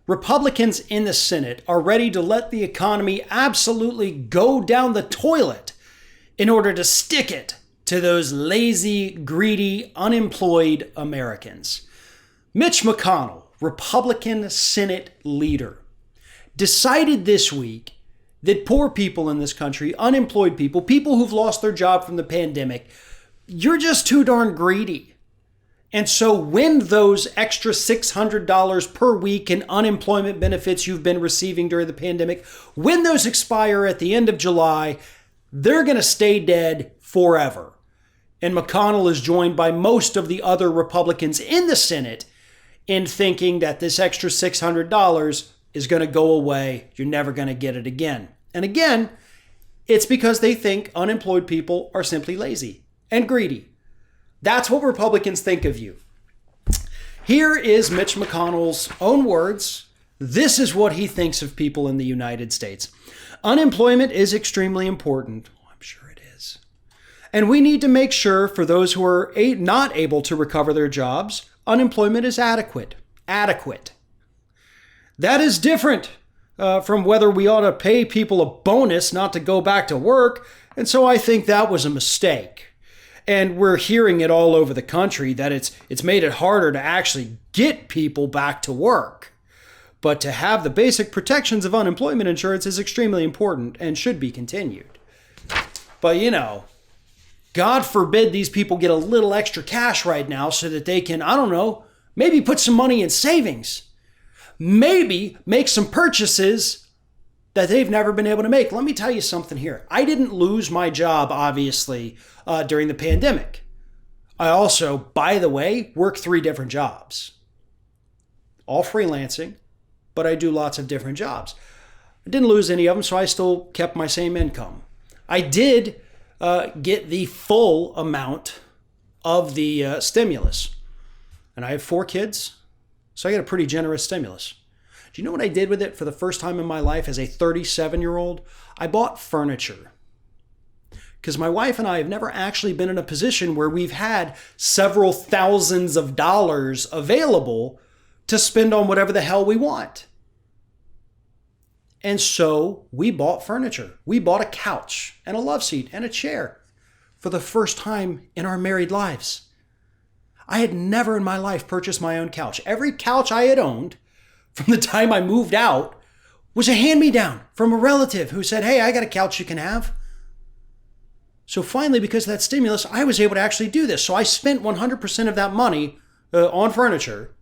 Republicans in the Senate are ready to let the economy absolutely go down the toilet in order to stick it to those lazy, greedy, unemployed Americans. Mitch McConnell, Republican Senate leader, decided this week that poor people in this country, unemployed people, people who've lost their job from the pandemic, you're just too darn greedy. And so when those extra $600 per week in unemployment benefits you've been receiving during the pandemic, when those expire at the end of July, they're going to stay dead forever. And McConnell is joined by most of the other Republicans in the Senate in thinking that this extra $600 is going to go away. You're never going to get it again. And again, it's because they think unemployed people are simply lazy and greedy. That's what Republicans think of you. Here is Mitch McConnell's own words. This is what he thinks of people in the United States. Unemployment is extremely important. Oh, I'm sure it is. And we need to make sure for those who are not able to recover their jobs, unemployment is adequate. Adequate. That is different from whether we ought to pay people a bonus not to go back to work. And so I think that was a mistake. And we're hearing it all over the country that it's made it harder to actually get people back to work. But to have the basic protections of unemployment insurance is extremely important and should be continued. But, God forbid these people get a little extra cash right now so that they can, maybe put some money in savings. Maybe make some purchases that they've never been able to make. Let me tell you something here. I didn't lose my job, obviously, during the pandemic. I also, by the way, work 3 different jobs. All freelancing, but I do lots of different jobs. I didn't lose any of them, so I still kept my same income. I did get the full amount of the stimulus. And I have 4 kids, so I get a pretty generous stimulus. Do you know what I did with it for the first time in my life as a 37-year-old? I bought furniture. Because my wife and I have never actually been in a position where we've had several thousands of dollars available to spend on whatever the hell we want. And so we bought furniture. We bought a couch and a love seat and a chair for the first time in our married lives. I had never in my life purchased my own couch. Every couch I had owned from the time I moved out was a hand-me-down from a relative who said, hey, I got a couch you can have. So finally, because of that stimulus, I was able to actually do this. So I spent 100% of that money on furniture.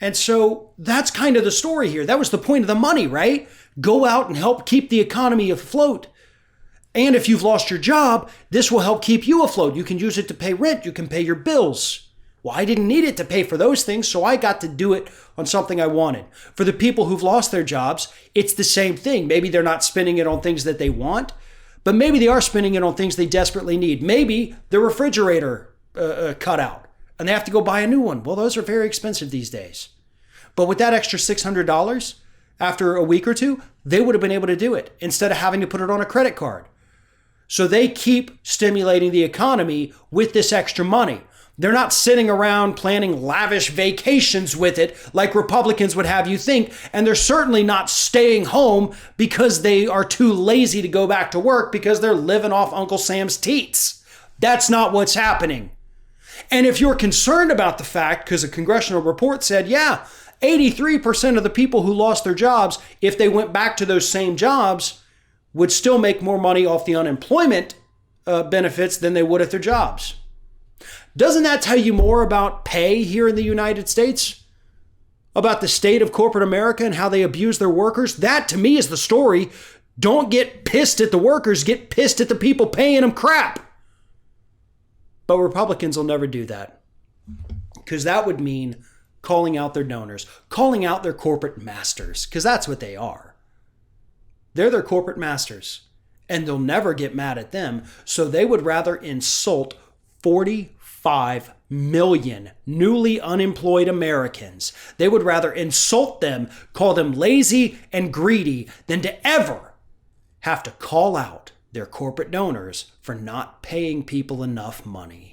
And so that's kind of the story here. That was the point of the money, right? Go out and help keep the economy afloat. And if you've lost your job, this will help keep you afloat. You can use it to pay rent. You can pay your bills. Well, I didn't need it to pay for those things, so I got to do it on something I wanted. For the people who've lost their jobs, it's the same thing. Maybe they're not spending it on things that they want, but maybe they are spending it on things they desperately need. Maybe the refrigerator cut out and they have to go buy a new one. Well, those are very expensive these days. But with that extra $600, after a week or two, they would have been able to do it instead of having to put it on a credit card. So they keep stimulating the economy with this extra money. They're not sitting around planning lavish vacations with it like Republicans would have you think. And they're certainly not staying home because they are too lazy to go back to work because they're living off Uncle Sam's teats. That's not what's happening. And if you're concerned about the fact, because a congressional report said, 83% of the people who lost their jobs, if they went back to those same jobs, would still make more money off the unemployment benefits than they would at their jobs. Doesn't that tell you more about pay here in the United States? About the state of corporate America and how they abuse their workers? That, to me, is the story. Don't get pissed at the workers. Get pissed at the people paying them crap. But Republicans will never do that. Because that would mean calling out their donors, calling out their corporate masters, because that's what they are. They're their corporate masters, and they'll never get mad at them. So they would rather insult 45 million newly unemployed Americans. They would rather insult them, call them lazy and greedy, than to ever have to call out their corporate donors for not paying people enough money.